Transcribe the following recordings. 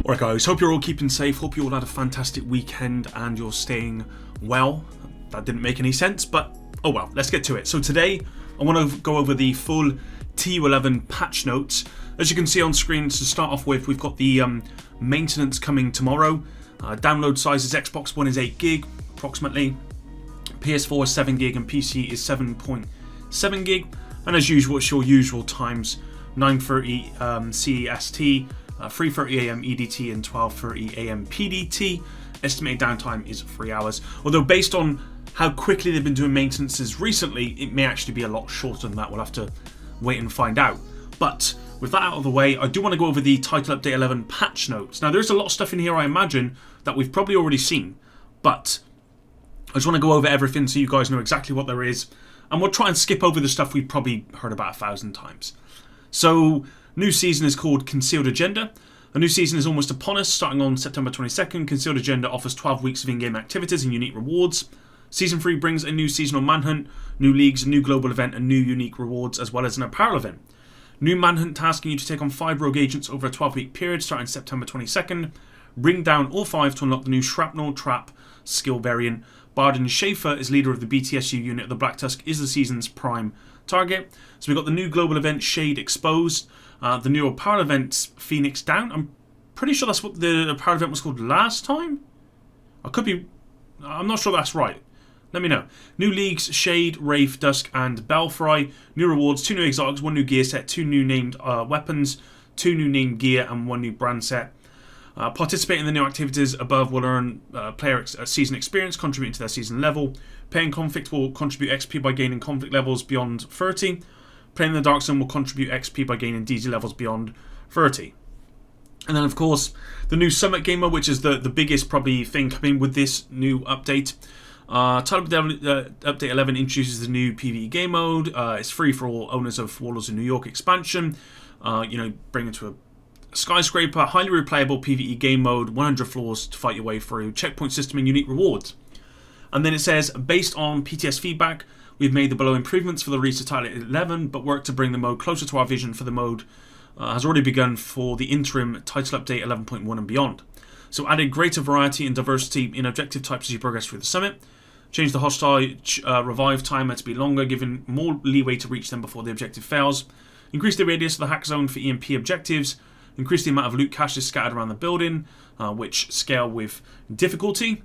Alright guys, hope you're all keeping safe, hope you all had a fantastic weekend and you're staying well. That didn't make any sense, but oh well, let's get to it. So today, I want to go over the full TU11 Patch Notes. As you can see on screen, to start off with, we've got the maintenance coming tomorrow. Download size is Xbox One is 8 gig, approximately. PS4 is 7 gig and PC is 7.7 gig. And as usual, it's your usual times, 9:30 CEST, 3:30 AM EDT and 12:30 AM PDT. Estimated downtime is 3 hours. Although based on how quickly they've been doing maintenances recently, it may actually be a lot shorter than that. We'll have to wait and find out. But with that out of the way, I do want to go over the Title Update 11 Patch Notes. Now there's a lot of stuff in here I imagine that we've probably already seen, but I just want to go over everything so you guys know exactly what there is, and we'll try and skip over the stuff we've probably heard about 1,000 times. So, new season is called Concealed Agenda. A new season is almost upon us, starting on September 22nd. Concealed Agenda offers 12 weeks of in-game activities and unique rewards. Season 3 brings a new seasonal manhunt, new leagues, a new global event, and new unique rewards, as well as an apparel event. New manhunt tasking you to take on 5 rogue agents over a 12-week period, starting September 22nd. Bring down all 5 to unlock the new Shrapnel Trap skill variant. Barden Schaefer is leader of the BTSU unit. The Black Tusk is the season's prime target. So we've got the new global event Shade Exposed, the new apparel event Phoenix Down. I'm pretty sure that's what the apparel event was called last time. I'm not sure that's right. Let me know. New leagues Shade, Wraith, Dusk and Belfry. New rewards, 2 new exotics, 1 new gear set, 2 new named weapons, 2 new named gear and 1 new brand set. Participate in the new activities above will earn player season experience, contributing to their season level. Playing Conflict will contribute XP by gaining conflict levels beyond 30. Playing the Dark Zone will contribute XP by gaining DZ levels beyond 30. And then of course, the new Summit Game Mode, which is the biggest probably thing coming with this new update. Title Update 11 introduces the new PvE game mode. It's free for all owners of Warlords of New York expansion. Bring it to a skyscraper, highly replayable PvE game mode, 100 floors to fight your way through, checkpoint system and unique rewards. And then it says, based on PTS feedback, we've made the below improvements for the release of Title 11, but work to bring the mode closer to our vision for the mode has already begun for the interim Title Update 11.1 and beyond. So added greater variety and diversity in objective types as you progress through the summit. Change the hostile revive timer to be longer, giving more leeway to reach them before the objective fails. Increase the radius of the hack zone for EMP objectives. Increase the amount of loot caches scattered around the building, which scale with difficulty.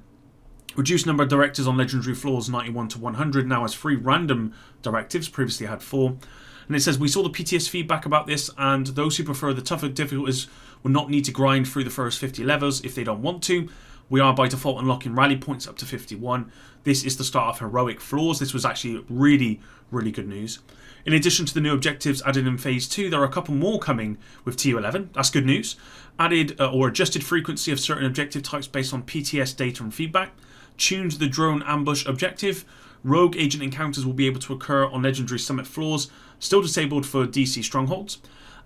Reduce number of directives on legendary floors 91 to 100, now has 3 random directives, previously had 4. And it says, we saw the PTS feedback about this, and those who prefer the tougher difficulties will not need to grind through the first 50 levels if they don't want to. We are by default unlocking rally points up to 51. This is the start of heroic floors. This was actually really, really good news. In addition to the new objectives added in Phase 2, there are a couple more coming with TU11. That's good news. Added or adjusted frequency of certain objective types based on PTS data and feedback. Tuned the drone ambush objective. Rogue agent encounters will be able to occur on legendary summit floors, still disabled for DC strongholds.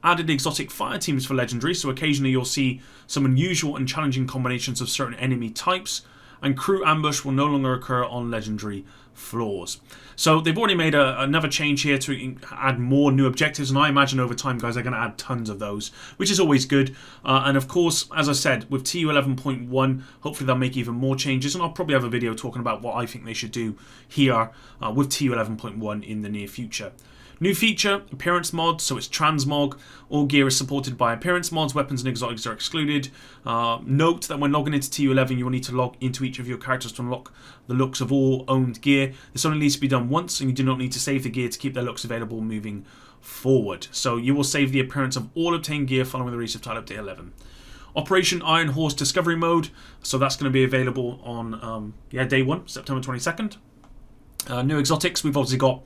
Added exotic fire teams for legendary, so occasionally you'll see some unusual and challenging combinations of certain enemy types. And crew ambush will no longer occur on legendary floors. So they've already made another change here to add more new objectives, and I imagine over time, guys, they're going to add tons of those, which is always good. And of course, as I said, with TU11.1, hopefully they'll make even more changes, and I'll probably have a video talking about what I think they should do here with TU11.1 in the near future. New feature, appearance mod, so it's transmog. All gear is supported by appearance mods, weapons and exotics are excluded. Note that when logging into TU11, you will need to log into each of your characters to unlock the looks of all owned gear. This only needs to be done once, and you do not need to save the gear to keep their looks available moving forward. So you will save the appearance of all obtained gear following the release of Title Update 11. Operation Iron Horse Discovery Mode, so that's going to be available on day 1, September 22nd. New exotics, we've obviously got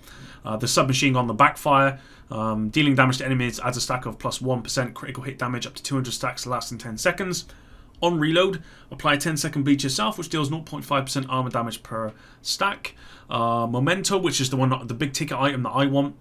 the submachine gun, the backfire, dealing damage to enemies, adds a stack of plus 1% critical hit damage up to 200 stacks lasting 10 seconds. On reload, apply a 10-second bleach yourself, which deals 0.5% armor damage per stack. Memento, which is the big ticket item that I want.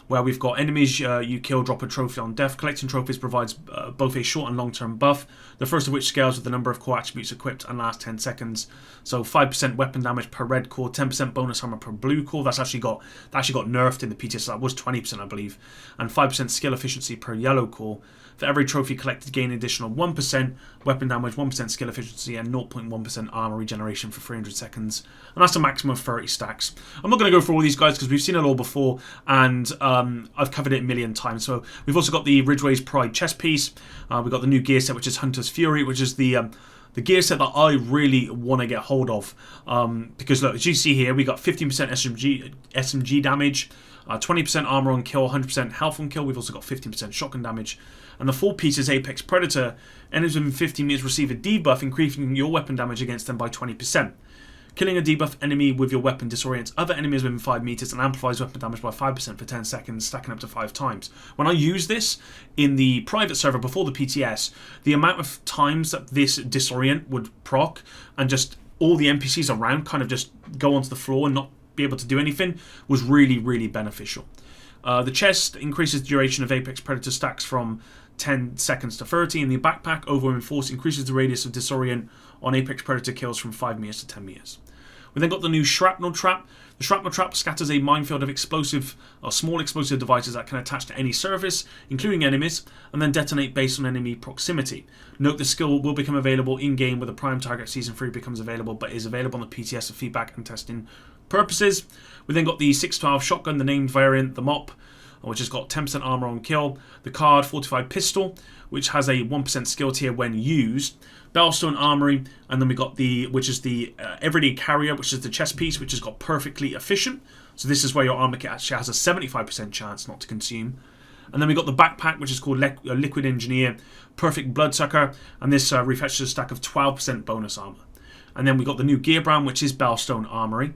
where we've got enemies you kill drop a trophy on death. Collecting trophies provides both a short and long-term buff, the first of which scales with the number of core attributes equipped and lasts 10 seconds. So 5% weapon damage per red core, 10% bonus armor per blue core. That actually got nerfed in the PTS. That was 20%, I believe, and 5% skill efficiency per yellow core. For every trophy collected, gain an additional 1% weapon damage, 1% skill efficiency, and 0.1% armor regeneration for 300 seconds. And that's a maximum of 30 stacks. I'm not going to go through all these guys because we've seen it all before, and I've covered it a million times. So we've also got the Ridgeway's Pride chest piece. We've got the new gear set, which is Hunter's Fury, which is the gear set that I really want to get hold of. Because look, as you see here, we got 15% SMG damage, 20% armor on kill, 100% health on kill. We've also got 15% shotgun damage. And the full piece is Apex Predator. Enemies within 15 meters receive a debuff, increasing your weapon damage against them by 20%. Killing a debuff enemy with your weapon disorients other enemies within 5 meters and amplifies weapon damage by 5% for 10 seconds, stacking up to 5 times. When I use this in the private server before the PTS, the amount of times that this disorient would proc and just all the NPCs around kind of just go onto the floor and not be able to do anything was really, really beneficial. The chest increases the duration of Apex Predator stacks from 10 seconds to 30, and the backpack over Enforce increases the radius of disorient on Apex Predator kills from 5 meters to 10 meters. We then got the new Shrapnel Trap. The Shrapnel Trap scatters a minefield of small explosive devices that can attach to any surface, including enemies, and then detonate based on enemy proximity. Note the skill will become available in-game with the Prime Target Season 3 becomes available, but is available on the PTS for feedback and testing purposes. We then got the 612 shotgun, the named variant, the MOP, which has got 10% armor on kill, the card fortified pistol, which has a 1% skill tier when used, Bellstone Armory, and then we got which is the Everyday Carrier, which is the chest piece, which has got perfectly efficient. So this is where your armor kit actually has a 75% chance not to consume. And then we got the backpack, which is called Liquid Engineer, Perfect Bloodsucker, and this refetches a stack of 12% bonus armor. And then we got the new gear brand, which is Bellstone Armory,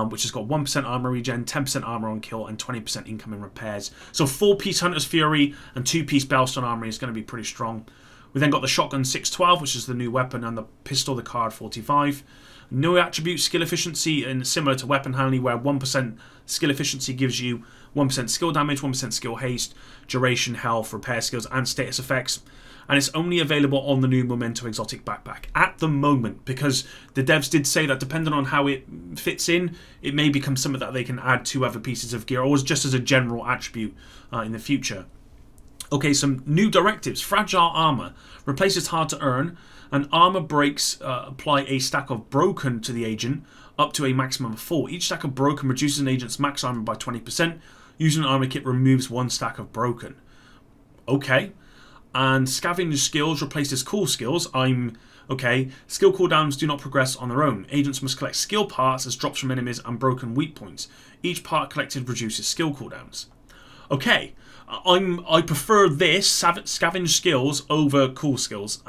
which has got 1% armor regen, 10% armor on kill, and 20% incoming repairs. So 4-piece Hunter's Fury and 2-piece Bellstone Armory is going to be pretty strong. We then got the shotgun 612, which is the new weapon, and the pistol, the card 45. No attribute skill efficiency, and similar to weapon handling, where 1% skill efficiency gives you 1% skill damage, 1% skill haste, duration, health, repair skills, and status effects. And it's only available on the new Memento Exotic backpack at the moment, because the devs did say that depending on how it fits in, it may become something that they can add to other pieces of gear, or just as a general attribute in the future. Okay, some new directives. Fragile armor replaces hard to earn, and armor breaks apply a stack of broken to the agent up to a maximum of 4. Each stack of broken reduces an agent's max armor by 20%. Using an armor kit removes 1 stack of broken. Okay. And scavenge skills replaces cool skills. Skill cooldowns do not progress on their own. Agents must collect skill parts as drops from enemies and broken weak points. Each part collected reduces skill cooldowns. Okay, I prefer this scavenge skills over cool skills,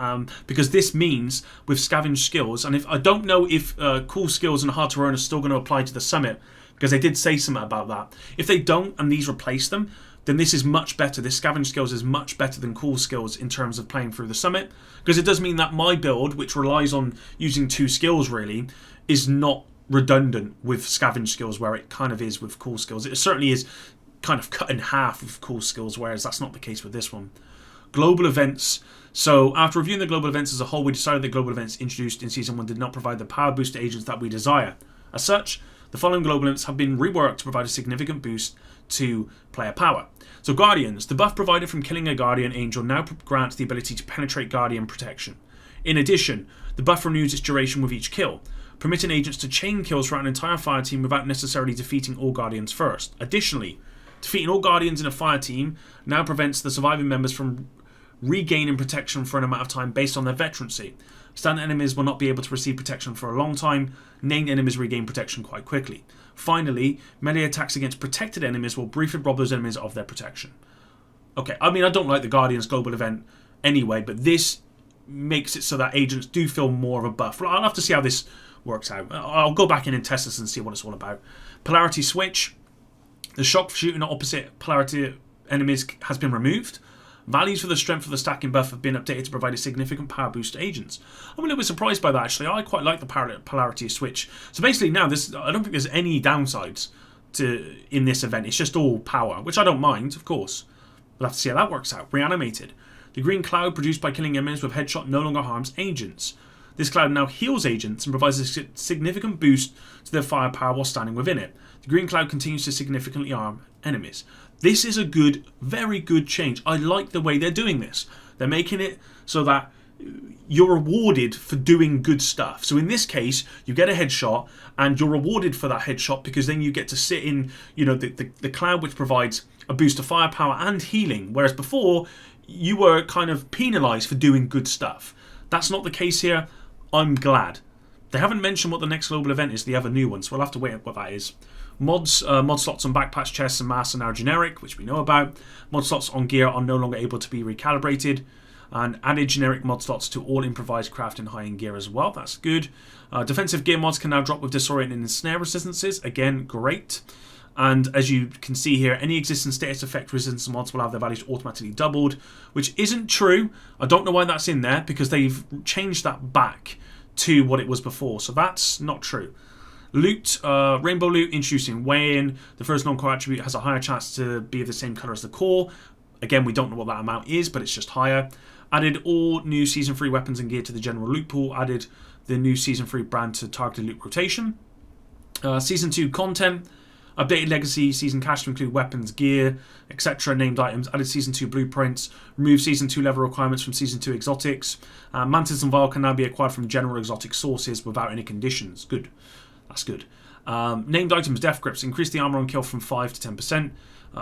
because this means with scavenge skills, and if I don't know if cool skills and hard to earn are still going to apply to the summit, because they did say something about that. If they don't and these replace them, then this is much better. This scavenge skills is much better than cool skills in terms of playing through the summit, because it does mean that my build, which relies on using 2 skills really, is not redundant with scavenge skills where it kind of is with cool skills. It certainly is kind of cut in half with cool skills, whereas that's not the case with this one. Global events. So after reviewing the global events as a whole, we decided that global events introduced in Season 1 did not provide the power boost to agents that we desire. As such, the following global events have been reworked to provide a significant boost to player power. So Guardians. The buff provided from killing a Guardian Angel now grants the ability to penetrate Guardian protection. In addition, the buff renews its duration with each kill, permitting agents to chain kills throughout an entire fire team without necessarily defeating all Guardians first. Additionally, defeating all Guardians in a fire team now prevents the surviving members from regaining protection for an amount of time based on their veterancy. Standard enemies will not be able to receive protection for a long time. Named enemies regain protection quite quickly. Finally, melee attacks against protected enemies will briefly rob those enemies of their protection. Okay, I mean, I don't like the Guardians global event anyway, but this makes it so that agents do feel more of a buff. I'll have to see how this works out. I'll go back in and test this and see what it's all about. Polarity Switch. The shock for shooting at opposite polarity enemies has been removed. Values for the strength of the stacking buff have been updated to provide a significant power boost to agents. I'm a little bit surprised by that, actually. I quite like the polarity switch. So basically now, I don't think there's any downsides in this event. It's just all power, which I don't mind, of course. We'll have to see how that works out. Reanimated. The green cloud produced by killing enemies with headshot no longer harms agents. This cloud now heals agents and provides a significant boost to their firepower while standing within it. The green cloud continues to significantly harm enemies. This is a good, very good change. I like the way they're doing this. They're making it so that you're rewarded for doing good stuff. So in this case, you get a headshot and you're rewarded for that headshot because then you get to sit in, the cloud, which provides a boost of firepower and healing. Whereas before, you were kind of penalized for doing good stuff. That's not the case here. I'm glad. They haven't mentioned what the next global event is, the other new one, so we'll have to wait on what that is. Mod slots on backpacks, chests and masks are now generic, which we know about. Mod slots on gear are no longer able to be recalibrated. And added generic mod slots to all improvised craft and high-end gear as well. That's good. Defensive gear mods can now drop with disorienting and snare resistances. Again, great. And as you can see here, any existing status effect resistance mods will have their values automatically doubled, which isn't true. I don't know why that's in there, because they've changed that back to what it was before. So that's not true. Loot, rainbow loot introducing weigh-in. The first non-core attribute has a higher chance to be of the same colour as the core. Again, we don't know what that amount is, but it's just higher. Added all new Season 3 weapons and gear to the general loot pool. Added the new Season 3 brand to targeted loot rotation. Season 2 content. Updated Legacy Season cache to include weapons, gear, etc. named items. Added Season 2 blueprints. Removed Season 2 level requirements from Season 2 exotics. Mantis and Vile can now be acquired from general exotic sources without any conditions. Good. That's good. Named items, death grips. Increased the armor on kill from 5 to 10%.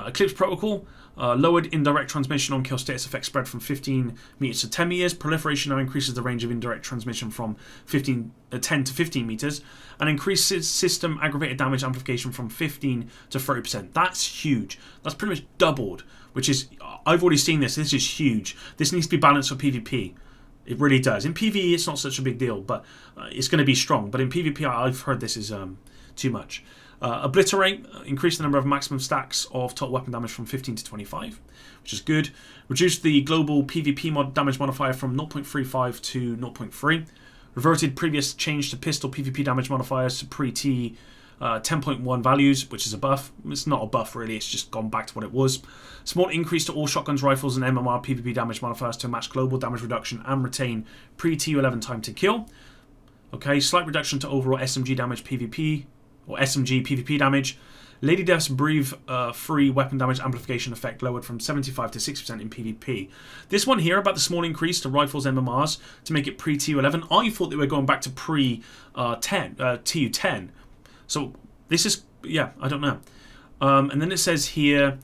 Eclipse Protocol. Lowered indirect transmission on kill status effect spread from 15 meters to 10 meters. Proliferation now increases the range of indirect transmission from 10 to 15 meters. And increases system aggravated damage amplification from 15 to 30%. That's huge. That's pretty much doubled, which is, I've already seen this. This is huge. This needs to be balanced for PvP. It really does. In PvE, it's not such a big deal, but it's going to be strong. But in PvP, I've heard this is too much. Obliterate, increase the number of maximum stacks of total weapon damage from 15 to 25, which is good. Reduce the global PvP mod damage modifier from 0.35 to 0.3. Reverted previous change to pistol PvP damage modifiers to pre-T 10.1 values, which is a buff. It's not a buff really, it's just gone back to what it was. Small increase to all shotguns, rifles and MMR PvP damage modifiers to match global damage reduction and retain pre-TU11 time to kill. Okay, slight reduction to overall SMG damage PvP, or SMG PvP damage. Lady Death's Breathe free weapon damage amplification effect lowered from 75 to 6% in PvP. This one here about the small increase to rifles MMRs to make it pre-TU11. I thought they were going back to TU10. So this is, yeah, I don't know. And then it says here,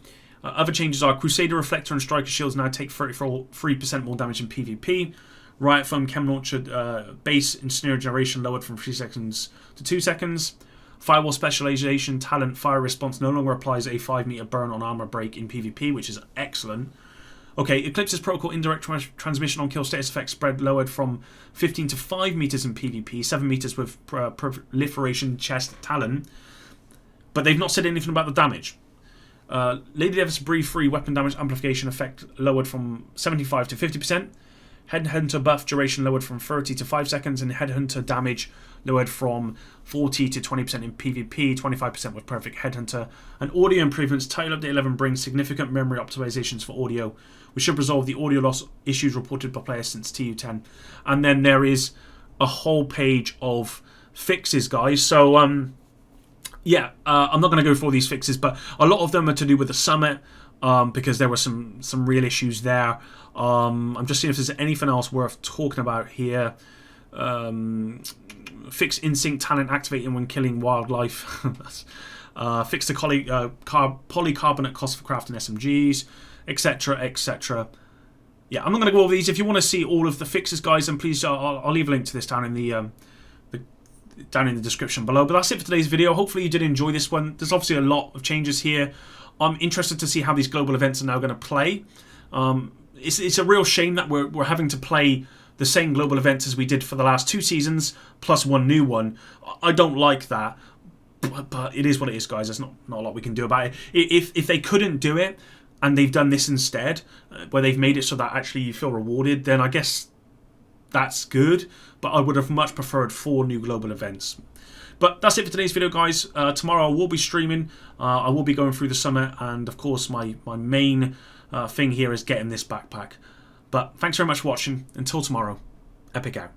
other changes are Crusader Reflector and Striker Shields now take 3% more damage in PvP. Riot Foam Chem Launcher base Ensnare Generation lowered from 3 seconds to 2 seconds. Firewall Specialization Talent Fire Response no longer applies a 5 meter burn on armor break in PvP, which is excellent. Okay, Eclipse's Protocol Indirect Transmission on Kill Status Effect spread lowered from 15 to 5 meters in PvP, 7 meters with Proliferation Chest Talent. But they've not said anything about the damage. Lady Death's Breathe free weapon damage amplification effect lowered from 75 to 50%. Headhunter buff duration lowered from 30 to 5 seconds, and Headhunter damage lowered from 40 to 20% in PvP, 25% with Perfect Headhunter. And audio improvements. Title Update 11 brings significant memory optimizations for audio, which should resolve the audio loss issues reported by players since TU10. And then there is a whole page of fixes, guys. So, I'm not going to go through all these fixes, but a lot of them are to do with the summit, because there were some real issues there. I'm just seeing if there's anything else worth talking about here. Fix Instinct Talent activating when killing wildlife. Fix the polycarbonate cost for crafting SMGs, etc., etc. Yeah, I'm not going to go over these. If you want to see all of the fixes, guys, then please, I'll leave a link to this down in the description below. But that's it for today's video. Hopefully you did enjoy this one. There's obviously a lot of changes here. I'm interested to see how these global events are now going to play. It's a real shame that we're having to play the same global events as we did for the last 2 seasons, plus one new one. I don't like that, but it is what it is, guys. There's not a lot we can do about it. If they couldn't do it, and they've done this instead, where they've made it so that actually you feel rewarded, then I guess that's good, but I would have much preferred 4 new global events. But that's it for today's video, guys. Tomorrow I will be streaming. I will be going through the summit, and of course my main thing here is getting this backpack. But thanks very much for watching. Until tomorrow, Epic out.